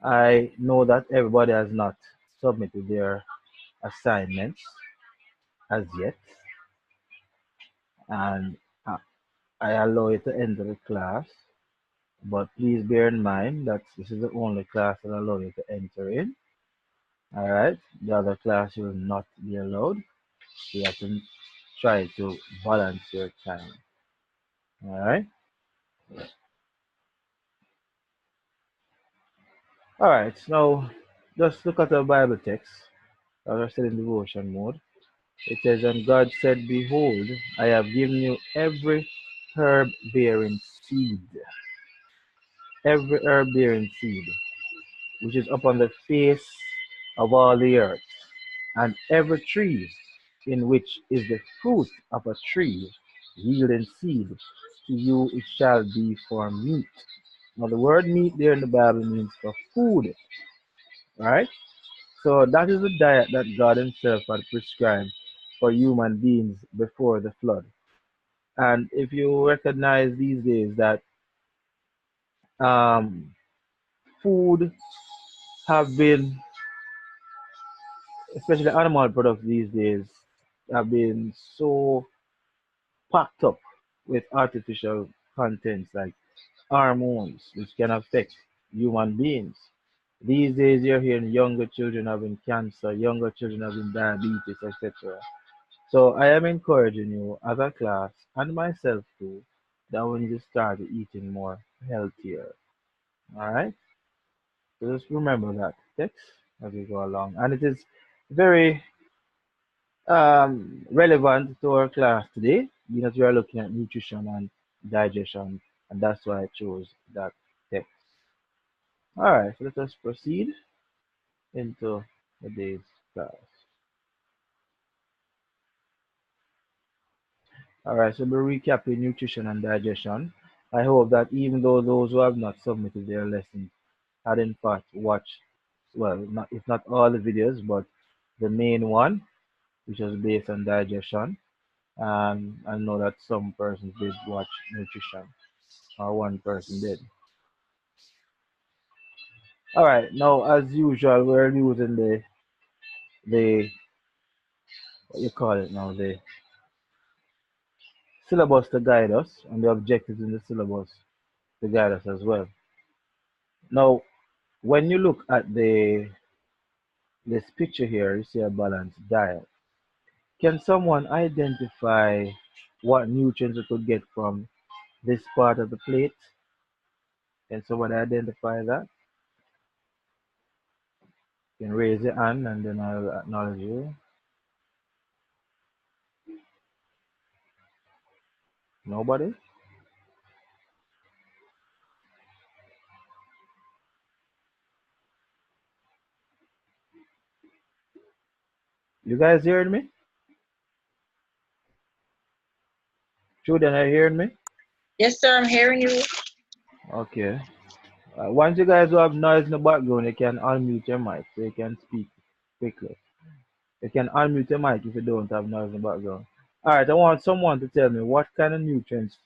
I know that everybody has not submitted their assignments as yet, and I allow you to enter the class. But please bear in mind that this is the only class that I allow you to enter in. All right, the other class will not be allowed. You have to try to balance your time. All right. All right. Now, just look at the Bible text. I was still in devotion mode. It says, "And God said, Behold, I have given you seed, every herb bearing seed, which is upon the face of all the earth, and every tree in which is the fruit of a tree yielding seed, to you it shall be for meat." Now, the word meat there in the Bible means for food, right? So, that is the diet that God Himself had prescribed for human beings before the flood. And if you recognize these days that um, food have been, especially animal products these days, have been so packed up with artificial contents like hormones, which can affect human beings. These days, you're hearing younger children having cancer, younger children having diabetes, etc. So, I am encouraging you as a class and myself too that we need to start eating more healthier. All right? So, just remember that text as we go along. And it is very relevant to our class today because we are looking at nutrition and digestion, and that's why I chose that text. All right, so let us proceed into the day's class. All right, so we're recapping nutrition and digestion. I hope that even though those who have not submitted their lessons had in fact watched, well, not if not all the videos, but the main one, which was based on digestion. And I know that some persons did watch nutrition, or one person did. All right, now as usual, we're using the what you call it now, the syllabus to guide us, and the objectives in the syllabus to guide us as well. Now, when you look at this picture here, you see a balanced diet. Can someone identify what nutrients we could get from this part of the plate? Can someone identify that? You can raise your hand and then I'll acknowledge you. Nobody? You guys hearing me? Julian, are you hearing me? Yes, sir, I'm hearing you. Okay. Once you guys have noise in the background, you can unmute your mic so you can speak quickly. You can unmute your mic if you don't have noise in the background. All right, I want someone to tell me what kind of nutrients,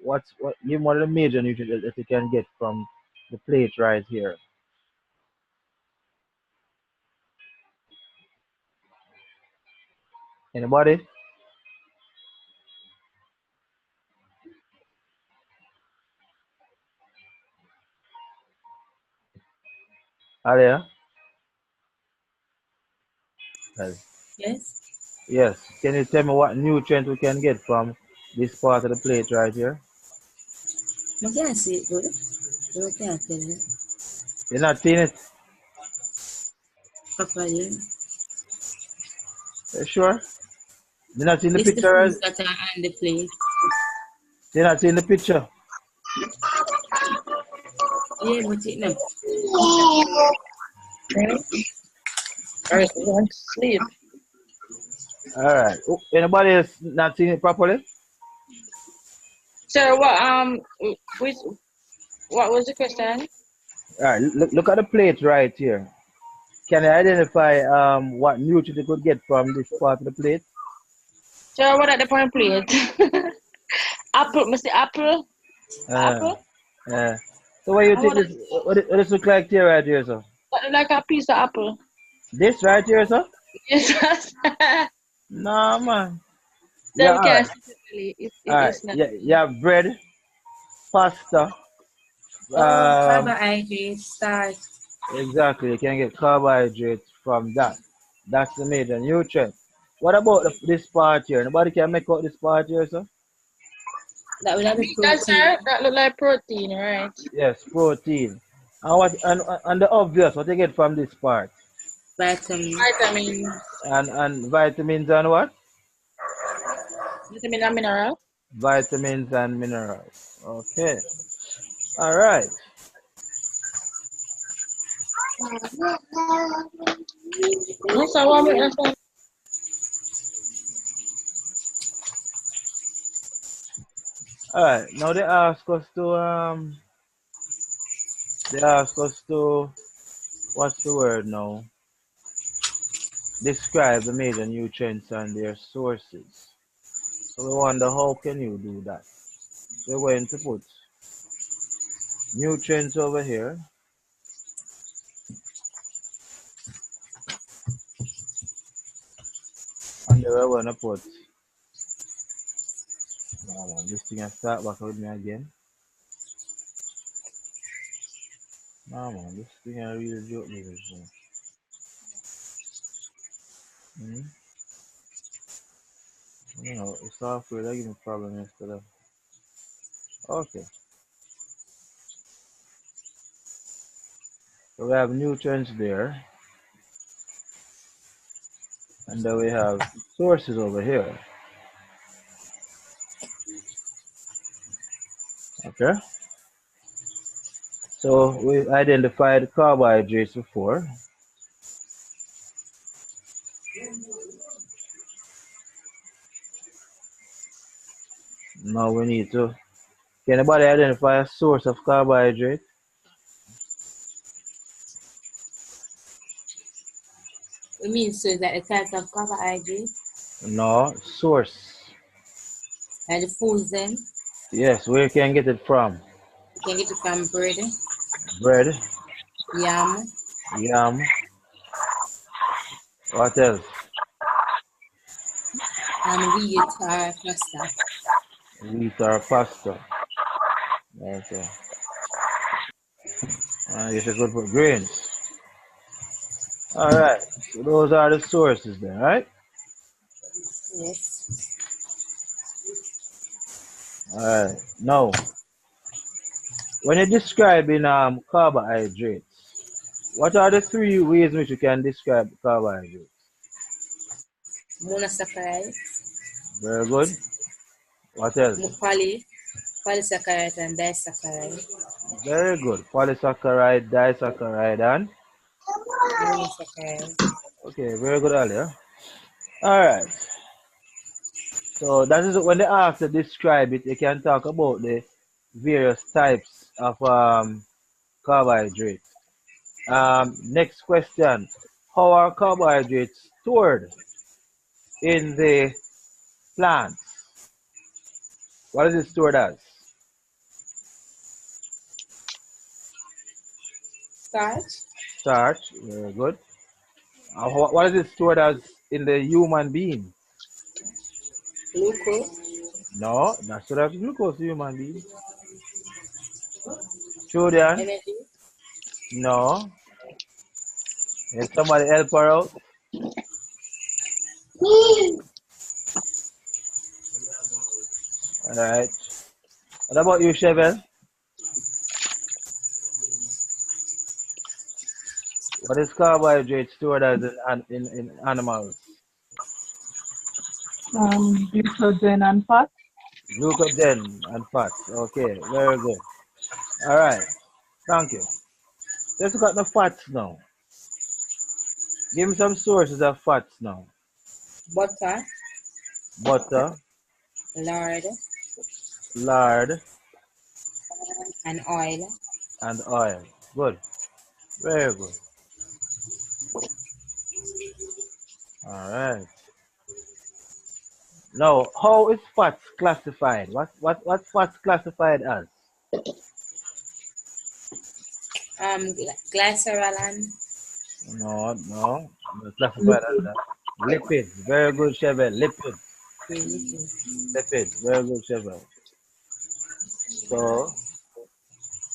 what give one of the major nutrients that you can get from the plate right here. Anybody? Alia? Yes. Yes. Can you tell me what nutrient we can get from this part of the plate right here? I can't see it good. I can't tell you You're not seeing it? properly. You sure? You're not seeing the List the picture, right? foods that are on the plate. You're not seeing the picture. Yeah, but it no. I was going to sleep. All right. Oh, anybody else not seeing it properly? Sir, which, what was the question? All right. Look at the plate right here. Can you identify what nutrient you could get from this part of the plate? Sir, what at the point plate? Apple, Mr. Apple? Uh, Apple? uh, So what you I think want this, what this look like here right here, sir? like a piece of apple. This right here, sir? Yes. Nah, man. Yeah, Them all can't right. see it really. All right. It's not Yeah, you really. have bread, pasta. Oh, Um, carbohydrates, starch. exactly. You can get carbohydrates from that. That's the major nutrient. What about this part here? Nobody can make out this part here, sir? That would have the That's protein, sir. That look like protein, right? Yes, protein. And the obvious, what you get from this part? vitamin. Vitamin, And vitamins and what? vitamin and mineral. Vitamins and minerals. Okay. All right. No, so what make that All right. Now they ask us to what's the word now? Describe the major nutrients and their sources. So we wonder how can you do that? So we're going to put nutrients over here, and then we're gonna put this thing and start back with me again. No man, this thing I really joke me this one. You know, the software that give me problem yesterday. Okay. So we have nutrients there, and then we have sources over here. Okay. So we identified carbohydrates before. Now we need to. Can anybody identify a source of carbohydrate? It means so that the types of carbohydrates No, source. and the foods then Yes, where can get it from? you can get it from bread, Bread, yam, yam, what else? and wheat or pasta. Wheat or pasta. Okay. This is good for grains. Alright, so those are the sources then, right? Yes. Alright, now, when you're describing carbohydrates, what are the three ways in which you can describe carbohydrates? Monosaccharides, Very good. What else? polysaccharide and disaccharide. Very good. Polysaccharide, disaccharide, and Monosaccharide. okay, very good, Alia. Alright, so that is when they ask to describe it, you can talk about the various types of carbohydrates. Next question. How are carbohydrates stored in the plants? What is it stored as? Starch, Starch. Very good. What is it stored as in the human being? glucose, No, not stored as glucose, human being. Julian? energy, No. If somebody help her out. All right. What about you, Chevel? What is carbohydrate stored as in animals? Glycogen and fat. Glucogen and fats. Okay, very good. All right. Thank you. Let's look at the fats now. Give me some sources of fats now. butter, Butter, lard, lard, and oil. and oil. Good. Very good. All right. Now, how is fats classified? What fats classified as? Glycerol. No. Classified as that. Lipids. Very good, Chevelle. Lipids. Lipids. Very good, Chevelle. So,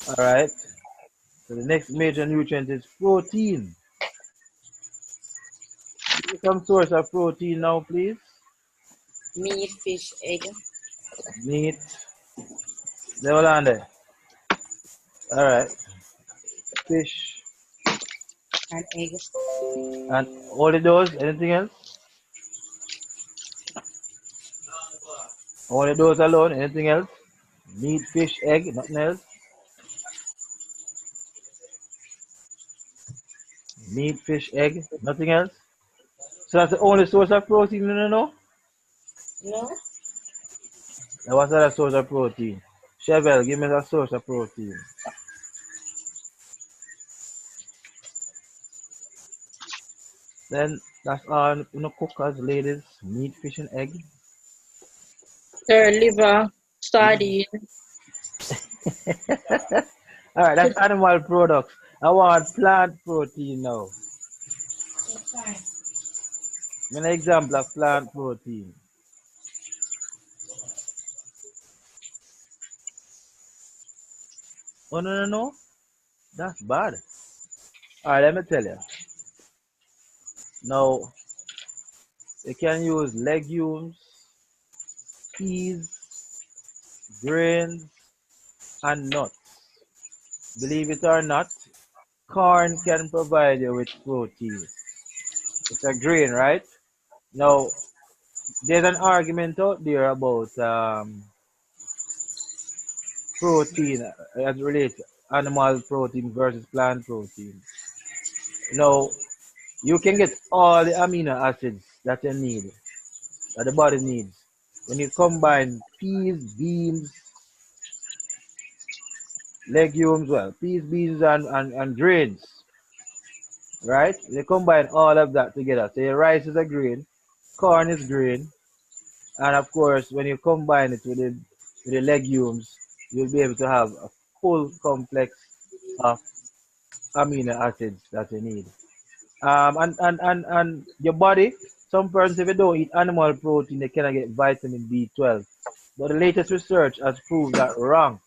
all right. So the next major nutrient is protein. Give me some source of protein now, please. Meat, fish, egg, Meat. Level on there. All right. Fish and egg. and only those. Anything else? Only those alone. Anything else? Meat, fish, egg. Nothing else. Meat, fish, egg. Nothing else. So that's the only source of protein you know? No? Now what's the other source of protein? Chevelle, give me that source of protein. Then that's all cookers, ladies. Meat, fish, and egg. Sir, liver, Liver. sardine. Alright, that's animal products. I want plant protein now. An example of plant protein. Oh no. That's bad. Alright, let me tell you. Now you can use legumes, peas, grains, and nuts. Believe it or not, corn can provide you with protein. It's a grain, right? Now, there's an argument out there about protein as relates animal protein versus plant protein. Now, you can get all the amino acids that you need, that the body needs, when you combine peas, beans, legumes, peas, beans, and grains, right? You combine all of that together. So your rice is a grain, corn is grain, and of course, when you combine it with the legumes, you'll be able to have a full complex of amino acids that you need. And your body, some persons, if you don't eat animal protein, they cannot get vitamin B12. But the latest research has proved that wrong.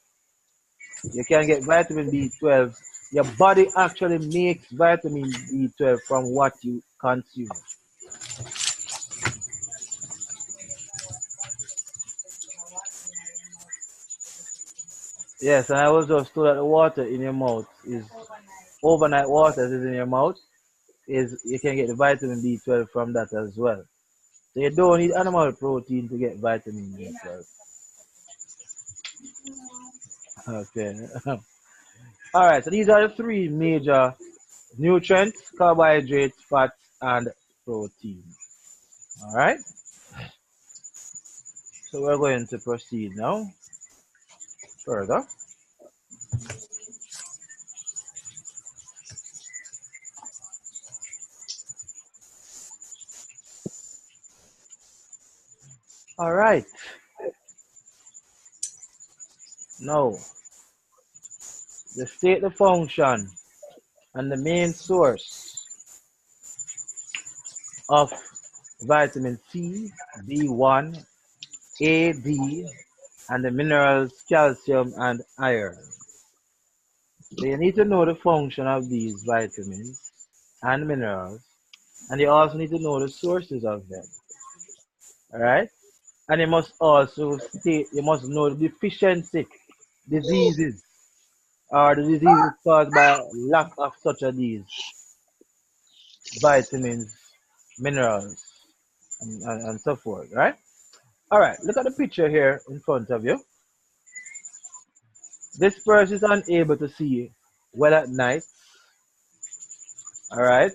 You can get vitamin B12. Your body actually makes vitamin B12 from what you consume. Yes, and I was just told that the water in your mouth is overnight water is in your mouth is you can get the vitamin B12 from that as well. So you don't need animal protein to get vitamin B12. Okay. All right. So these are the three major nutrients: carbohydrates, fats, and protein. All right. So we're going to proceed now further. All right. Now, the state the function and the main source of vitamin C, B1, A, D, and the minerals calcium and iron. So you need to know the function of these vitamins and minerals, and you also need to know the sources of them. All right, and you must also you must know the deficiency diseases or the diseases caused by lack of such of these vitamins, minerals, and so forth. Right. All right. Look at the picture here in front of you. This person is unable to see well at night. All right.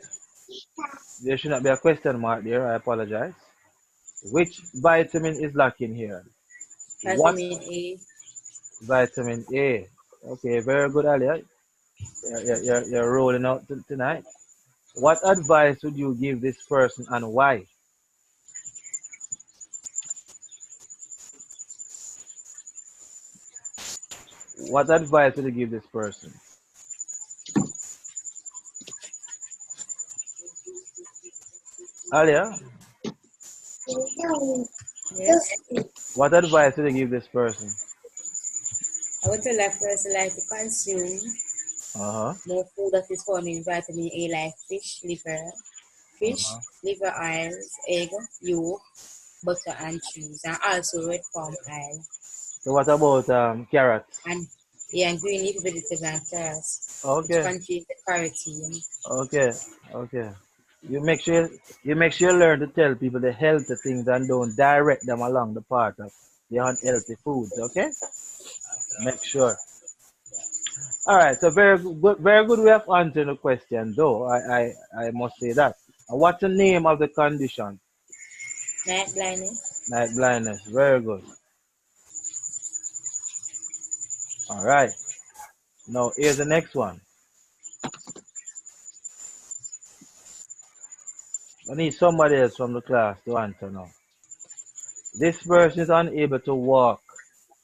There should not be a question mark there. I apologize. Which vitamin is lacking here? What Vitamin A. vitamin A? Okay, very good, Ali. You're rolling out tonight. What advice would you give this person and why? What advice would you give this person? Alia, Yes. what advice would you give this person? I would tell that person like to consume Uh-huh. more food that is found in vitamin A like fish, Uh-huh. liver oils, egg, yolk, butter and cheese, and also red palm oil. So what about carrots? And yeah, and green leafy vegetables and carrots, which Okay. contain the carotene. Okay. Okay. You make sure you learn to tell people the healthy things and don't direct them along the path of the unhealthy foods. Okay. Make sure. All right. So very good way of answering the question, though. I must say that. And what's the name of the condition? Night blindness. Night blindness. Very good. All right. Now here's the next one. I need somebody else from the class to answer now. This person is unable to walk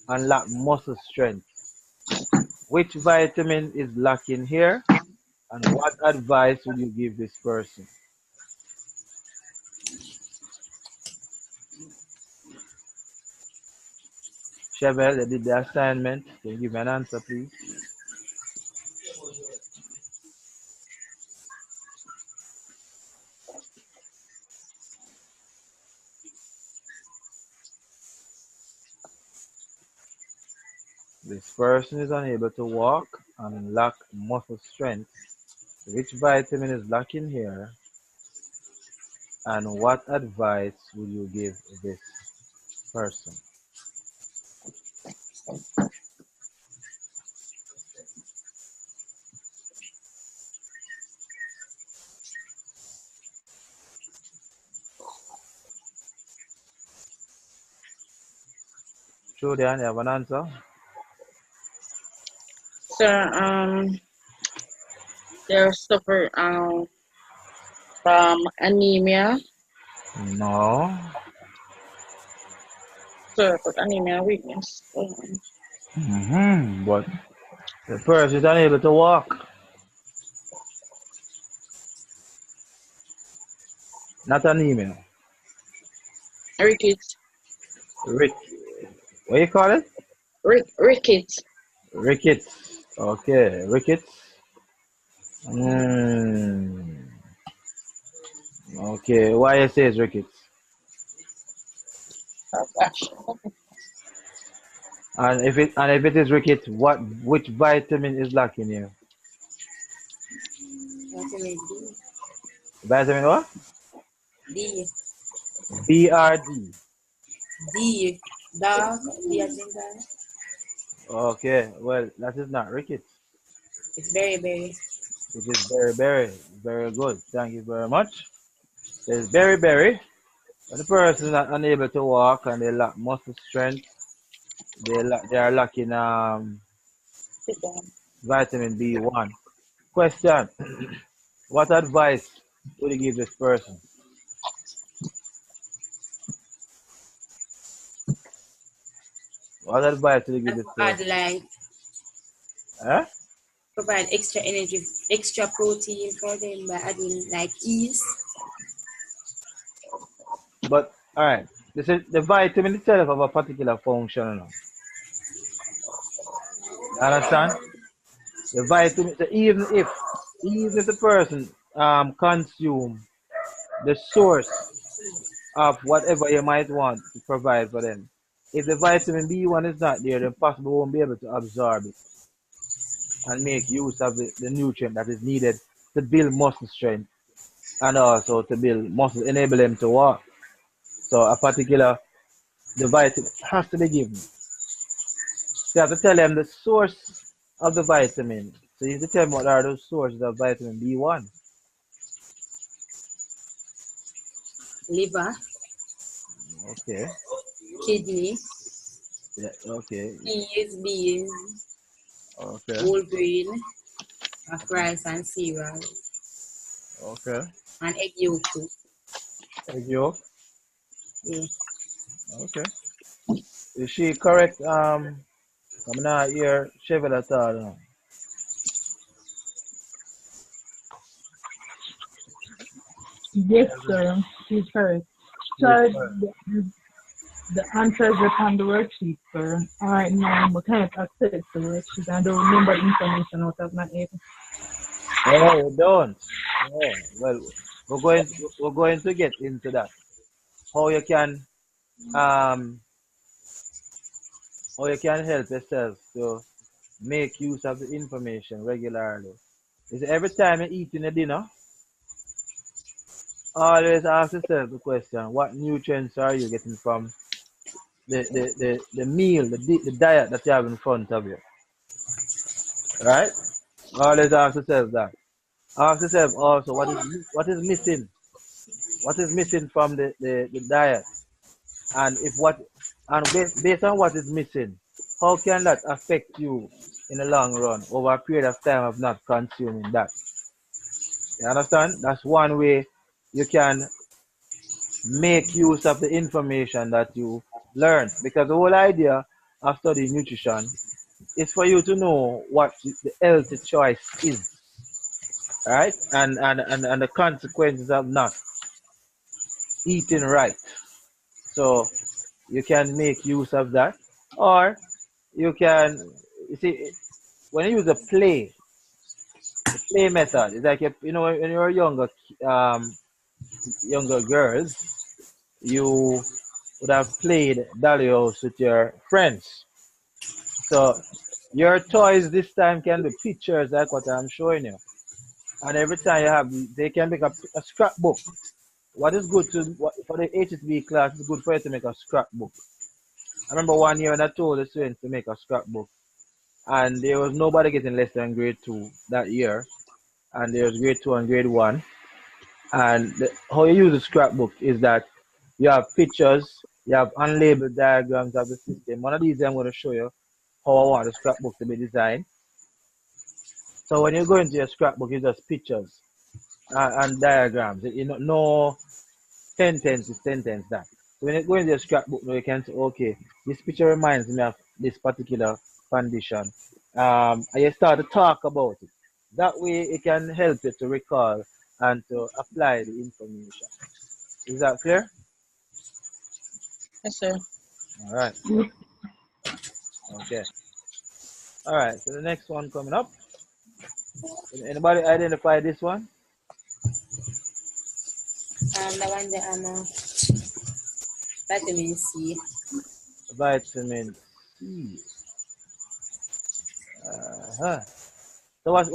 and lack muscle strength. Which vitamin is lacking here? And what advice would you give this person? Chevelle, they did the assignment. Can you give me an answer, please? This person is unable to walk and lack muscle strength. Which vitamin is lacking here? And what advice would you give this person? Julian, you have an answer? So they suffer from anemia. No. So anemia weakness. But the person is unable to walk. Not anemia. Rickets. Rick. What you call it? Rickets. Rickets. Okay, rickets. Mm. Okay, why you say it's rickets? Oh gosh. And if it is rickets, which vitamin is lacking here? Vitamin D. Vitamin what? D. BRD. D. Dog. D as in dog. Okay, well that is not rickets. It's berry. It is berry. Very good. Thank you very much. There's berry. When the person is not unable to walk and they lack muscle strength, they are lacking Sit down. vitamin B1. Question: what advice would you give this person? What advice would you give And this add person? like Huh? provide extra energy, extra protein for them by adding like yeast. But all right, this is the vitamin itself of a particular function. You know. You understand? The vitamin, even if the person consume the source of whatever you might want to provide for them, if the vitamin B1 is not there, then possibly won't be able to absorb it and make use of the nutrient that is needed to build muscle strength and also to build muscle, enable them to walk. So a particular the vitamin has to be given. So you have to tell them the source of the vitamin. So you have to tell them what are those sources of vitamin B1. Liver, Okay. kidney, Yeah, okay. peas, beans, Okay. whole grain, of rice and cereal, Okay. and egg yolk too. Egg yolk. Yeah. Okay. Is she correct? I'm not here. Chevy at all. No. Yes, sir. is correct. So Which part? the answers are on the worksheet, sir. All right, now I can't access the worksheet. I don't remember the information out of my head. Oh, you don't. Oh, well, we're going to get into that. How you can um how you can help yourself to make use of the information regularly. Is every time you eat in a dinner, always ask yourself the question: what nutrients are you getting from the meal, the diet that you have in front of you? Right? Always ask yourself that. Ask yourself also what is missing. What is missing from the diet? And if what and based on what is missing, how can that affect you in the long run over a period of time of not consuming that? You understand? That's one way you can make use of the information that you learn. Because the whole idea of studying nutrition is for you to know what the healthy choice is, right? And the consequences of not eating right. So you can make use of that, or you can you see when you use the play method. It's like when you're um younger girls, you would have played dollyhouse with your friends. So your toys this time can be pictures like what I'm showing you, and every time they can make a scrapbook. What is good for the HSB class is good for you to make a scrapbook. I remember one year when I told the students to make a scrapbook, and there was nobody getting less than grade two that year, and there was grade two and grade one. And how you use a scrapbook is that you have pictures, you have unlabeled diagrams of the system. One of these I'm going to show you how I want the scrapbook to be designed. So when you go into your scrapbook, it's just pictures and diagrams. No sentence is sentence that. So when you go into your scrapbook, now you can say, okay, this picture reminds me of this particular condition. And you start to talk about it. That way, it can help you to recall and to apply the information. Is that clear? Yes, sir. All right. Okay. All right. So the next one coming up. Anybody identify this one? The one that vitamin C. Vitamin C. Uh-huh. So what's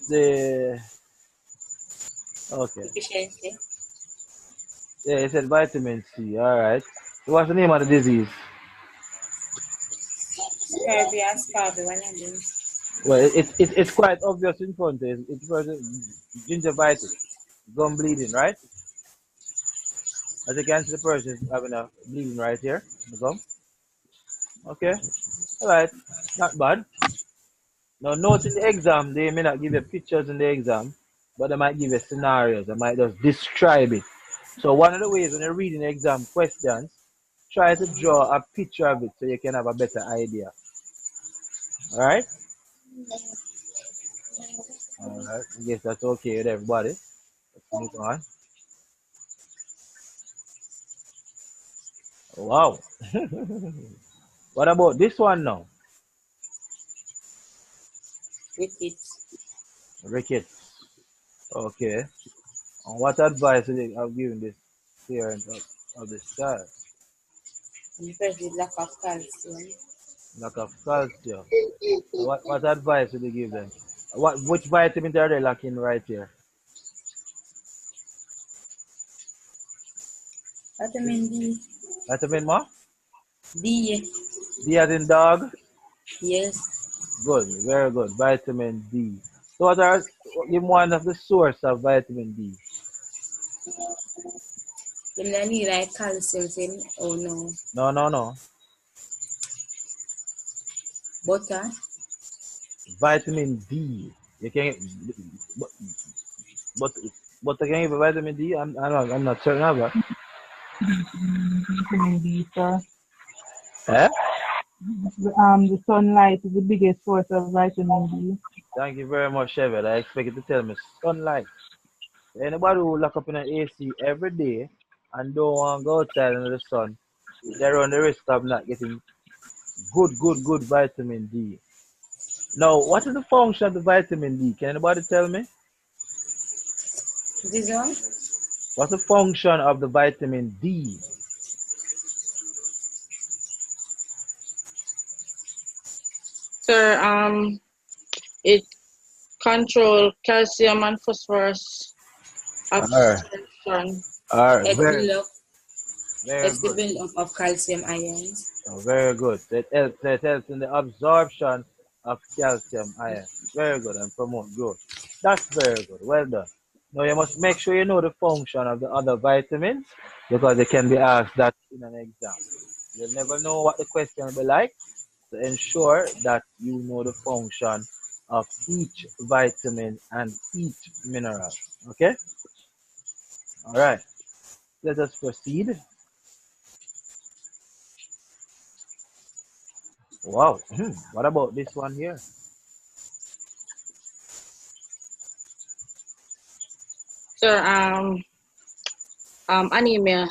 the okay? Deficiency. Yeah, it said vitamin C. All right. So what's the name of the disease? Scurvy or scurvy, one of them. Well, it's quite obvious in front. It's gingivitis, gum bleeding, right? As you can see, the person is having a bleeding right here in the gum. Okay. All right. Not bad. Now, note in the exam, they may not give you pictures in the exam, but they might give you scenarios. They might just describe it. So one of the ways when you're reading exam questions, try to draw a picture of it so you can have a better idea. All right. All right. I guess that's okay with everybody. Let's move on. Wow. What about this one now? With it. Rickets. Okay. And what advice would you have given this parent of this child? And first with lack of calcium. Lack of calcium. So what advice would you give them? Which vitamins are they lacking right here? Vitamin D. Vitamin what? D. D as in dog? Yes. Good, very good. Vitamin D. So give me one of the source of vitamin D. Them don't need like calcium thing. Oh no. No, no, no. Butter. Vitamin D. You can but but but can give vitamin D? I'm not certain of that. Vitamin D, sir. Eh? The sunlight is the biggest source of vitamin D. Thank you very much, Chevy. I expect you to tell me sunlight. Anybody who lock up in an AC every day and don't want to go outside in the sun, they run the risk of not getting good vitamin D. Now, what is the function of the vitamin D? Can anybody tell me? This one? What's the function of the vitamin D? Sir, it control calcium and phosphorus Alright, absorption. alright, It build up. very It's the good. build up of calcium ions. Oh, very good. So it helps in the absorption of calcium ion. Very good and promote growth. That's very good. Well done. Now you must make sure you know the function of the other vitamins because they can be asked that in an exam. You'll never know what the question will be like. So ensure that you know the function of each vitamin and each mineral. Okay? All right. Let us proceed. Wow. What about this one here? Sir, anemia.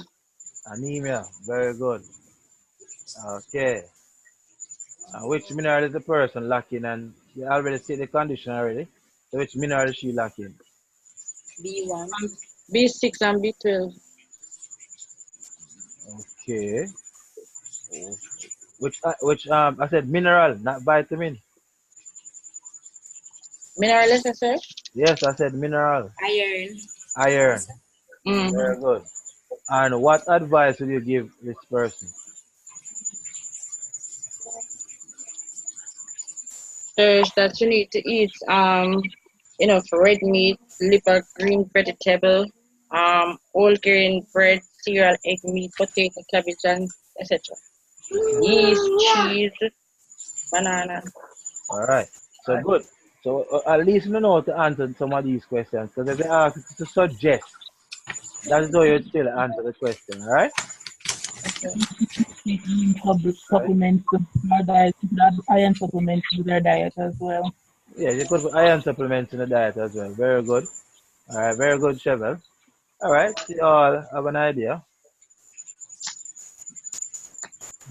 Anemia. Very good. Okay. Which mineral is the person lacking? And you already see the condition already. So which mineral is she lacking? B1. B6 and B12. Okay. Oh, which I said mineral, not vitamin. Mineral, is it, sir? Yes, I said mineral. Iron. Iron. Also. Mm-hmm. Very good. And what advice would you give this person? There's that you need to eat enough red meat, liver, green vegetable, whole grain bread, cereal, egg, meat, potato, cabbage, and etc. Yeast, cheese, banana. All right. So good. So at least you know to answer some of these questions because if they ask you to suggest, that is how you still answer the question. All right. All right. Supplements to their diet, you could add iron supplements to their diet as well. Yeah, you could put iron supplements in the diet as well. Very good. All right. Very good, Chevel. All right. You all have an idea.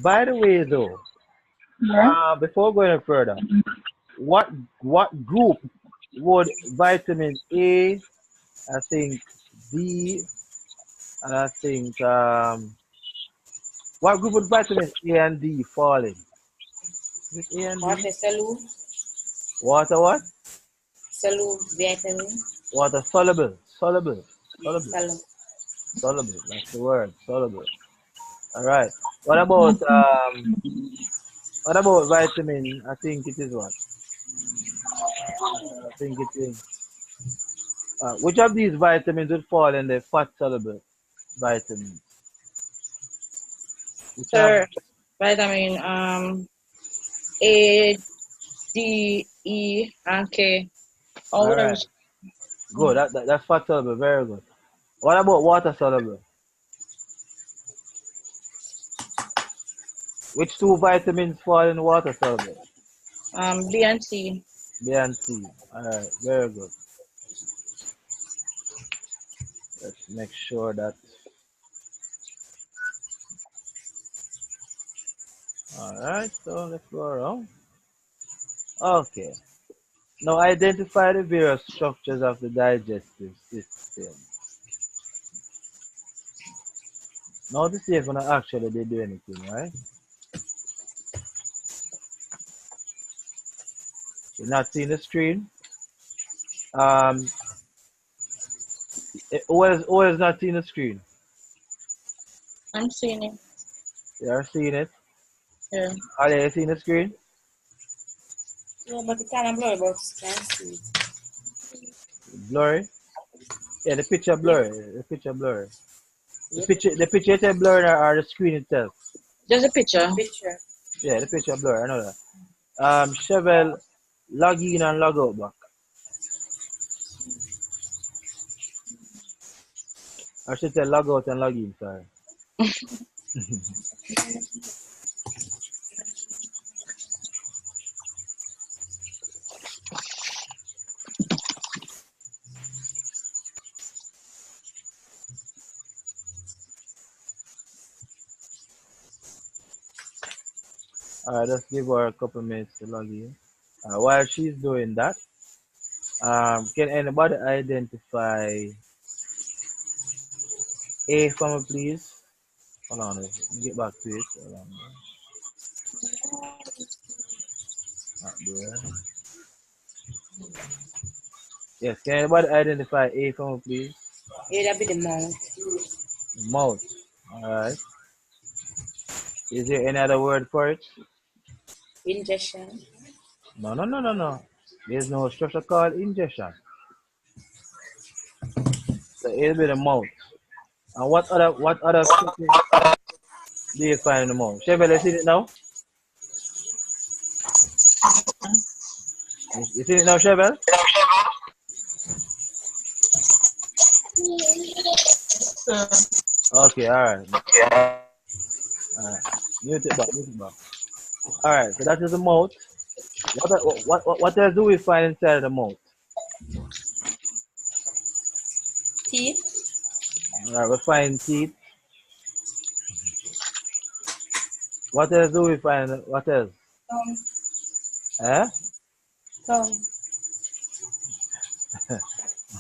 By the way, though, Yeah. before going further, what what group would vitamin A, I think D, and I think what group would vitamin A and D fall in? Is it A and D? Water soluble. Water what? Soluble vitamin. Water soluble. Soluble. Yes, Soluble. soluble. Soluble. That's the word. Soluble. All right. What about um what about vitamin? I think it is what? I think it is which of these vitamins would fall in the fat soluble vitamins? Which of Sir, vitamin A, D, E, and K. All all of them right. is Good. That's fat soluble. Very good. What about water soluble? Which two vitamins fall in water soluble? B and C. B and C. All right. Very good. Let's make sure that. All right. So let's go around. Okay. Now identify the various structures of the digestive system. Now to see if we actually they do anything, right? You're not seeing the screen. Um, who is not seeing the screen? I'm seeing it. You are seeing it. Yeah. Are you seeing the screen? Yeah, but it kind of blurry, but you can see. Blurry. Yeah, the picture Yeah. blurry. The picture blurry. Yep. The picture is blurry or the screen itself. Just a picture. Picture. Yeah, the picture blurry. I know that. Chevel, log in and log out back. I should say log out and log in. Sorry. Just give her a couple minutes to log in. While she's doing that, can anybody identify A for me, please? Hold on, let me get back to it. Hold on. Not there. Yes, can anybody identify A for me, please? It'll be the mouth. Mouth. Alright. Is there any other word for it? Ingestion. No. There's no structure called ingestion. So it'll be the mouth. And what other structure do you find in the mouth? Chevelle, you see it now? You see it now, Chevelle? Okay, alright. Alright. Mute it back. Alright, so that is the mouth. What else do we find inside of the mouth? Teeth. Alright, we find teeth. What else do we find? What else? Tongue. Eh? Tongue.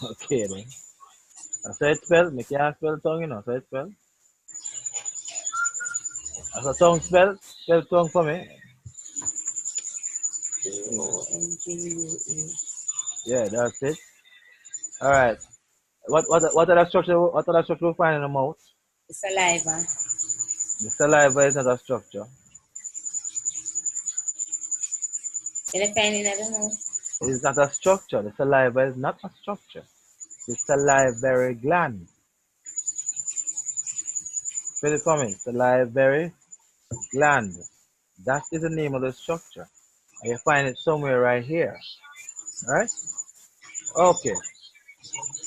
Okay then. So it spell, me can't spell tongue, you know. So it spell. So tongue spell tongue for me. Tongue. Yeah, that's it. Alright. What other structure we find in the mouth? The saliva. The saliva is not a structure. Can I find another mouth? It is not a structure. The saliva is not a structure. The salivary gland. Spell it for me. Salivary gland. That is the name of the structure. And you find it somewhere right here. Alright? Okay.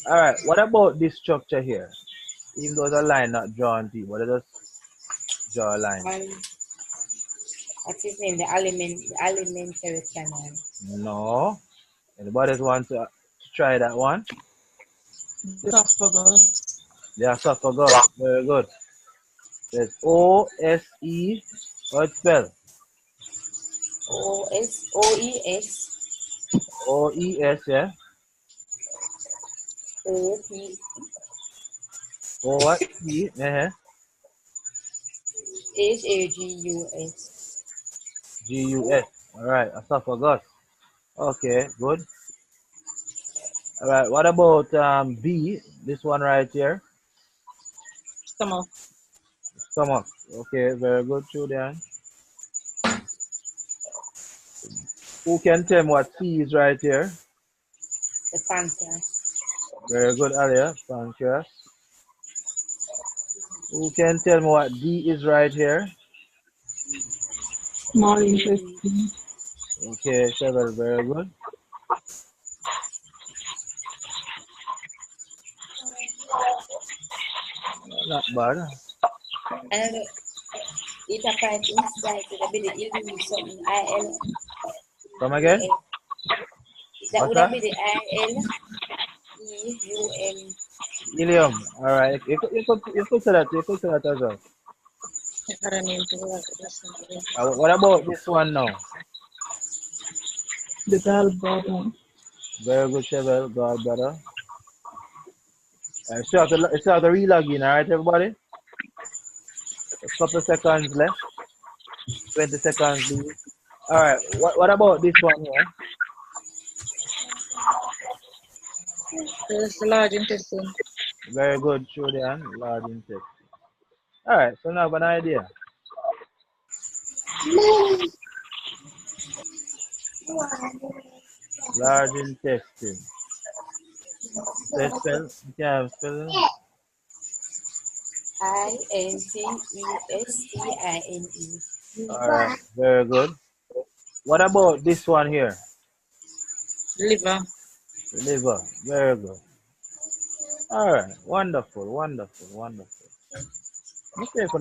Alright, what about this structure here? Even though it's a line not drawn to you, but let us draw a line. What's his name? The alimentary canal. No. Anybody want to try that one? Esophagus. The esophagus. Very good. There's O-S-E. How it spell? O-E-S. O-E-S, yeah? O-P. O-T, H-A-G-U-S. G-U-S. Alright, esophagus. Okay, good. Alright, what about B? This one right here? Stomach. Stomach. Okay, very good, Julian. Who can tell me what C is right here? The pancreas. Very good, Alia. Pancreas. Who can tell me what D is right here? Small intestine. Okay, Cheryl, very good. Not bad. And it applies inside to the bit it will be something I-L. Come again? That What's would that? be the I-L-E-U-M. Ilium. Alright, you could say that. You could say that as well. What about this one now? The gallbladder. Very good, Cheryl. God, brother. Still have to re-log in, alright, everybody? A couple seconds left. 20 seconds, please. Alright, what about this one here? There's the large intestine. Very good, Julian. Large intestine. Alright, so now I have an idea. Large intestine. So spell, you can spell it. I-N-T-E-S-T-I-N-E. Alright, very good. What about this one here? Liver. The liver. Very good. Alright, wonderful. Okay, for